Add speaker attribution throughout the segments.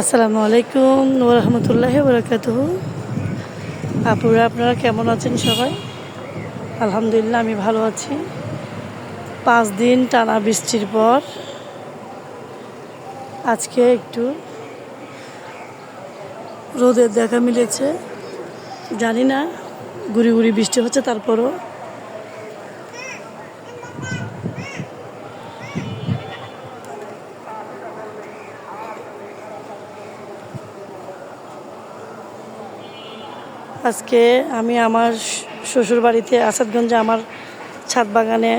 Speaker 1: আসসালামু আলাইকুম ওয়া রাহমাতুল্লাহি ওয়া বারাকাতুহু। আপুরা, আপনারা কেমন আছেন সবাই? আলহামদুলিল্লাহ, আমি ভালো আছি। 5 দিন টানা বৃষ্টির পর আজকে একটু রোদের দেখা মিলেছে। জানি না, গুড়ি গুড়ি বৃষ্টি হচ্ছে, তারপরও আজকে আমি আমার শ্বশুর বাড়িতে আসাদগঞ্জে আমার ছাদ বাগানে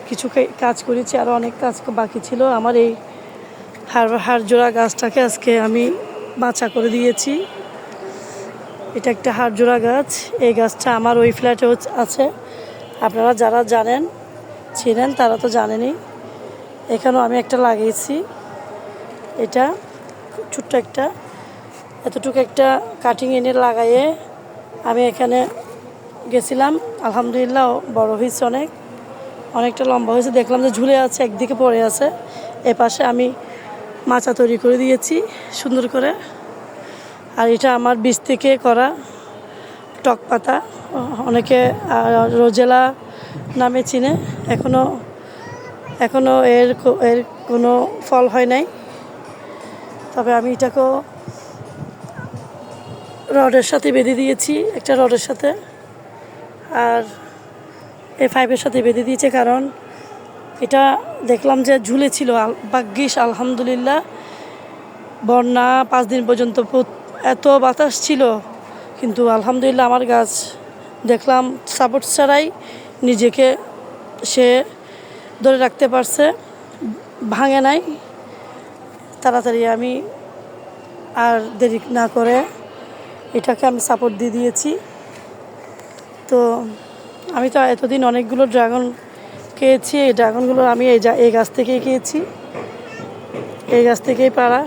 Speaker 1: কিছু কাজ করেছি, আরও অনেক কাজ বাকি ছিল। আমার এই হাড়জোড়া গাছটাকে আজকে আমি বাঁচা করে দিয়েছি। এটা একটা হাড়জোড়া গাছ। এই গাছটা আমার ওই ফ্ল্যাটে আছে। আপনারা যারা জানেন, ছিলেন, তারা তো জানেনই। এখানেও আমি একটা লাগিয়েছি। এটা ছোট্ট একটা, এতটুকু একটা কাটিং এনে লাগাইয়ে আমি এখানে গেছিলাম। আলহামদুলিল্লাহ, বড় হয়েছে, অনেকটা লম্বা হয়েছে। দেখলাম যে ঝুলে আছে, একদিকে পড়ে আছে। এপাশে আমি মাচা তৈরি করে দিয়েছি সুন্দর করে। আর এটা আমার বীজ থেকে করা টক পাতা, অনেকে রোজেলা নামে চিনে। এখনও এর কোনো ফল হয় নাই, তবে আমি এটাকেও রডের সাথে বেঁধে দিয়েছি, একটা রডের সাথে। আর এই পাইপের সাথে বেঁধে দিয়েছে, কারণ এটা দেখলাম যে ঝুলেছিল। ভাগ্যিস আলহামদুলিল্লাহ, বন্যা 5 দিন পর্যন্ত এত বাতাস ছিল, কিন্তু আলহামদুলিল্লাহ আমার গাছ দেখলাম সাপোর্ট ছাড়াই নিজেকে সে ধরে রাখতে পারছে, ভাঙে নাই। তাড়াতাড়ি আমি আর দেরি না করে এটাকে আমি সাপোর্ট দিয়ে দিয়েছি। তো আমি তো এতদিন অনেকগুলো ড্রাগন খেয়েছি। এই ড্রাগনগুলো আমি এই গাছ থেকেই খেয়েছি, এই গাছ থেকেই পাড়া।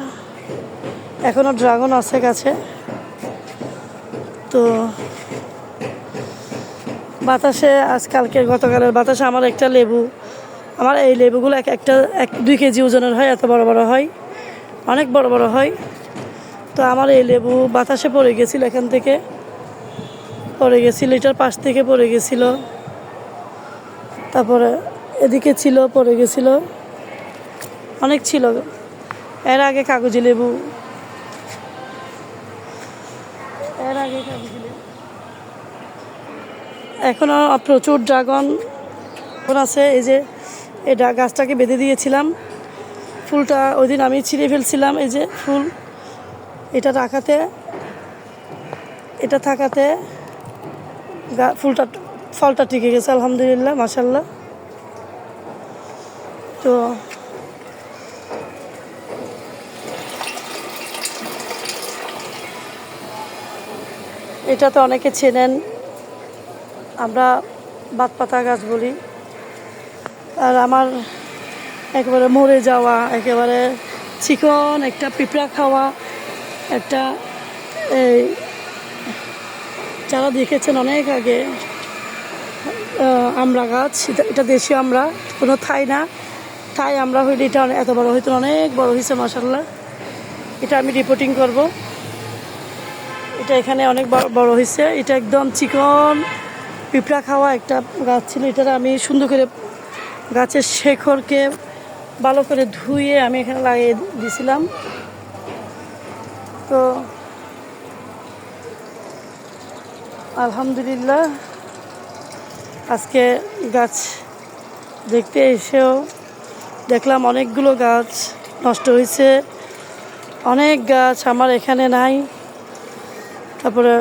Speaker 1: এখনও ড্রাগন আছে গাছে। তো বাতাসে গতকালের বাতাসে আমার একটা লেবু, আমার এই লেবুগুলো একটা 1-2 কেজি ওজনের হয়, এত বড় বড় হয়, অনেক বড় বড় হয়। তো আমার এই লেবু বাতাসে পড়ে গেছিল, এখান থেকে পড়ে গেছিল, এটার পাশ থেকে পড়ে গেছিল, তারপরে এদিকে ছিল, পড়ে গেছিল, অনেক ছিল। এর আগে কাগজি লেবু এখনও প্রচুর ড্রাগন আছে। এই যে এই গাছটাকে বেঁধে দিয়েছিলাম, ফুলটা ওই দিন আমি ছিঁড়ে ফেলছিলাম। এই যে ফুল, এটা থাকাতে ফলটা টিকে গেছে আলহামদুলিল্লাহ, মাশাআল্লাহ। তো এটা তো অনেকে চেনেন, আমরা বাতপাতা গাছ বলি। আর আমার একেবারে মরে যাওয়া, একেবারে চিকন একটা পিঁপড়া খাওয়া একটা, এই যারা দেখেছেন অনেক আগে, আমড়া গাছ। এটা দেশীয় আমরা, কোনো থাই না। থাই আমরা হইলে এটা এত বড় হইতো, অনেক বড় হয়েছে মাশাআল্লাহ। এটা আমি রিপোর্টিং করব। এটা এখানে অনেক বড় হয়েছে। এটা একদম চিকন পিঁপড়া খাওয়া একটা গাছ ছিল। এটা আমি সুন্দর করে গাছের শেকড়কে ভালো করে ধুয়ে আমি এখানে লাগিয়ে দিয়েছিলাম। তো আলহামদুলিল্লাহ, আজকে গাছ দেখতে এসেও দেখলাম অনেকগুলো গাছ নষ্ট হয়েছে, অনেক গাছ আমার এখানে নাই। তারপরে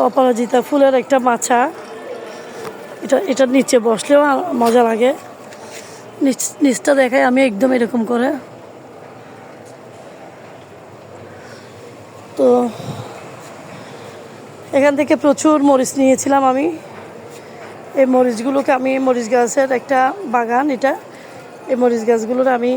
Speaker 1: অপরাজিতা ফুলের একটা মাচা, এটার নিচে বসলেও মজা লাগে। নিচটা দেখায় আমি একদম এরকম করে। তো এখান থেকে প্রচুর মরিচ নিয়েছিলাম আমি। এই মরিচগুলোকে আমি, মরিচ গাছের একটা বাগান এটা, এই মরিচ গাছগুলোর আমি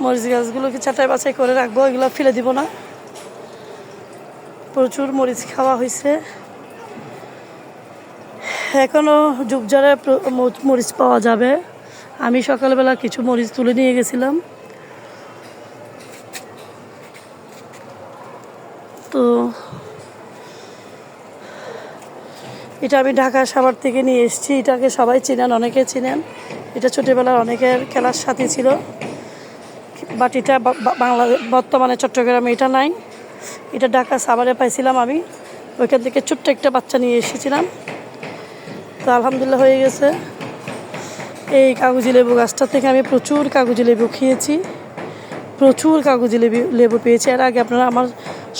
Speaker 1: মরিচ গাছগুলোকে ছাঁটাই বাছাই করে রাখবো, এগুলো ফেলে দিব না। প্রচুর মরিচ খাওয়া হয়েছে এখনও ঝুপঝাড়ে মরিচ পাওয়া যাবে। আমি সকালবেলা কিছু মরিচ তুলে নিয়ে গেছিলাম। তো এটা আমি ঢাকা সাভার থেকে নিয়ে এসেছি। এটাকে সবাই চেনেন, অনেকে চেনেন। এটা ছোটোবেলার অনেকের খেলার সাথী ছিল, বাট এটা বর্তমানে চট্টগ্রামে এটা নাই। এটা ঢাকা সাভারে পাইছিলাম আমি, ওইখান থেকে ছোট্ট একটা বাচ্চা নিয়ে এসেছিলাম। তো আলহামদুলিল্লাহ হয়ে গেছে। এই কাগজি লেবু গাছটা থেকে আমি প্রচুর কাগজি লেবু খেয়েছি, প্রচুর কাগজি লেবু পেয়েছি। এর আগে আপনারা আমার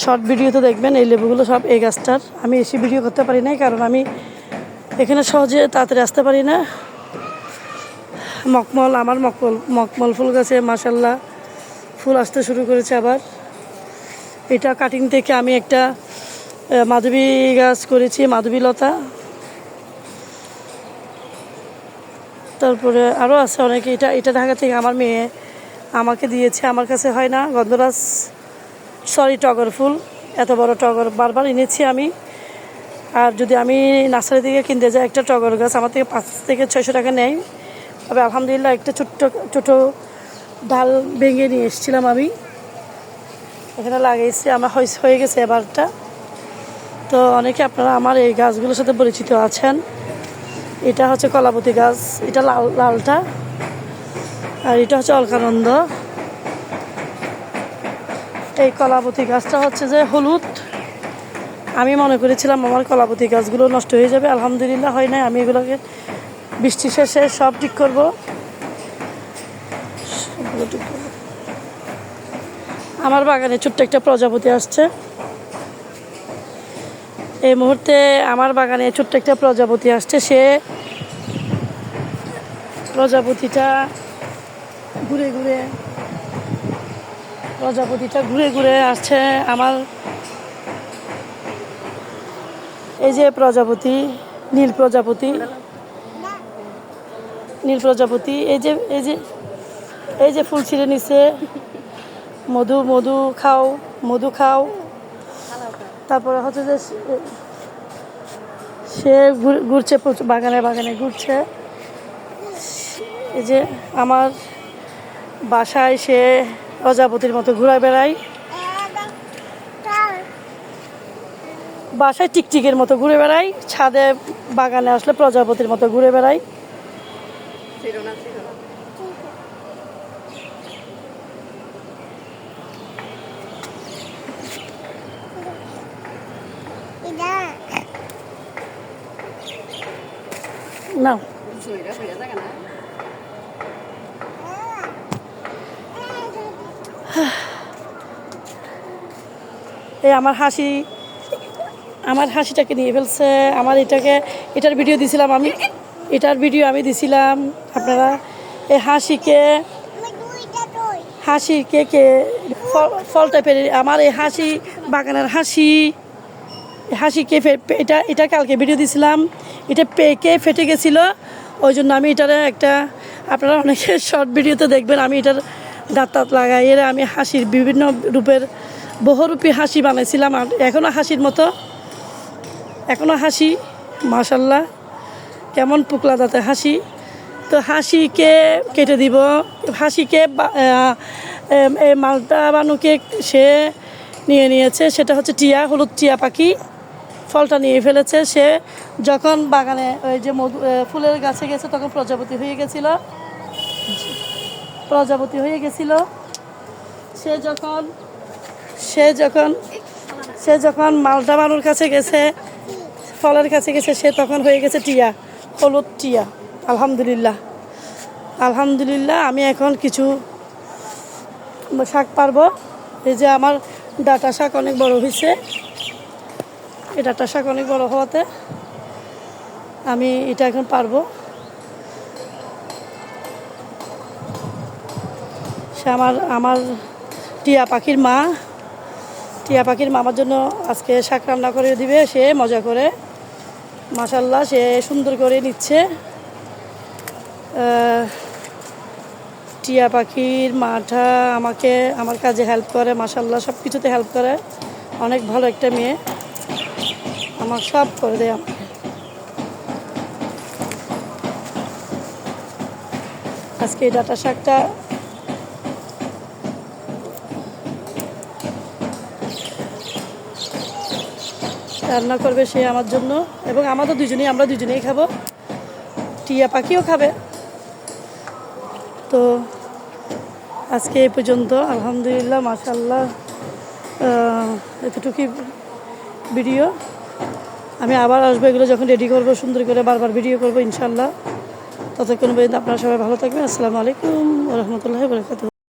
Speaker 1: শর্ট ভিডিওতে দেখবেন এই লেবুগুলো সব এই গাছটার। আমি এসে ভিডিও করতে পারি নাই, কারণ আমি এখানে সহজে তাড়াতাড়ি আসতে পারি না। আমার মকমল ফুল গাছে মাশাল্লাহ ফুল আসতে শুরু করেছে আবার। এটা কাটিং থেকে আমি একটা মাধবী গাছ করেছি, মাধবীলতা। তারপরে আরও আছে অনেকে। এটা ঢাকা থেকে আমার মেয়ে আমাকে দিয়েছে, আমার কাছে হয় না। গন্ধরাজ, টগর ফুল, এত বড় টগর বারবার এনেছি আমি। আর যদি আমি নার্সারি থেকে কিনতে যাই একটা টগর গাছ, আমার থেকে 5 থেকে 600 টাকা নেয়। তবে আলহামদুলিল্লাহ একটা ছোটো ডাল ভেঙে নিয়ে এসেছিলাম আমি, এখানে লাগিয়েছি। আমার হয়ে গেছে এবারটা। তো অনেকে আপনারা আমার এই গাছগুলোর সাথে পরিচিত আছেন। এটা হচ্ছে কলাবতী গাছ, এটা লালটা। আর এটা হচ্ছে অলকানন্দ। এই কলাবতী গাছটা হচ্ছে যে হলুদ। আমি মনে করেছিলাম আমার কলাবতী গাছগুলো নষ্ট হয়ে যাবে, আলহামদুলিল্লাহ হয় নাই। আমি এগুলোকে বৃষ্টি শেষে সব ঠিক করব। আমার বাগানে ছোট্ট একটা প্রজাপতি আসছে এই মুহূর্তে। আমার বাগানে ছোট্ট একটা প্রজাপতি আসছে। প্রজাপতিটা ঘুরে ঘুরে আসছে আমার। এই যে প্রজাপতি, নীল প্রজাপতি, এই যে ফুল ছিঁড়ে নিছে। মধু খাও। তারপরে হচ্ছে যে সে ঘুরছে, বাগানে ঘুরছে। এই যে আমার বাসায় সে প্রজাপতির মতো ঘুরে বেড়ায়, বাসায় টিকটিকের মতো ঘুরে বেড়ায়, ছাদে বাগানে আসলে প্রজাপতির মতো ঘুরে বেড়ায়। না এই আমার হাসিটাকে নিয়ে ফেলছে। এটার ভিডিও দিছিলাম আমি, দিছিলাম আপনারা। এই হাসিকে ফল টাইপের আমার এই হাসি, বাগানের হাসিকে এটা কালকে ভিডিও দিছিলাম। এটা পেকে ফেটে গেছিল, ওই জন্য আমি এটার একটা, আপনারা অনেকে শর্ট ভিডিওতে দেখবেন আমি এটার দাঁত লাগাই আমি হাসির বিভিন্ন রূপের বহুরূপী হাসি বানাইছিলাম। এখনও হাসি মাশাল্লাহ, কেমন পুকলা দাঁতে হাসি। তো হাসিকে কেটে দিব। হাসিকে মালটা বানুকে সে নিয়েছে, সেটা হচ্ছে হলুদ টিয়া পাখি। ফলটা নিয়ে ফেলেছে। সে যখন বাগানে ওই যে ফুলের গাছে গেছে তখন প্রজাপতি হয়ে গেছিল। সে যখন মালটা বানুর কাছে গেছে, ফলের কাছে গেছে, সে তখন হয়ে গেছে হলুদ টিয়া। আলহামদুলিল্লাহ আমি এখন কিছু শাক পারবো। এই যে আমার ডাঁটা শাক অনেক বড় হয়েছে। এই ডাঁটা শাক অনেক বড় হওয়াতে আমি এটা এখন পারবো। সে আমার টিয়া পাখির মা আমার জন্য আজকে শাক রান্না করে দিবে। সে মজা করে মাশাল্লাহ সে সুন্দর করে নিচ্ছে। টিয়া পাখির মাটা আমার কাজে হেল্প করে, মাশাল্লাহ সব কিছুতে হেল্প করে। অনেক ভালো একটা মেয়ে, আমার সব করে দেয় আমাকে। আজকে এই ডাঁটা শাকটা রান্না করবে সে আমার জন্য, এবং আমাদের দুজনেই, আমরা দুজনেই খাবো, টিয়া পাখিও খাবে। তো আজকে এই পর্যন্ত, আলহামদুলিল্লাহ, মাশাআল্লাহ, এতটুকুই ভিডিও। আমি আবার আসবো, এগুলো যখন রেডি করবো সুন্দর করে বারবার ভিডিও করবো ইনশাআল্লাহ। ততক্ষণ পর্যন্ত আপনারা সবাই ভালো থাকবেন। আসসালামু আলাইকুম ওয়া রাহমাতুল্লাহি ওয়া বারাকাতুহু।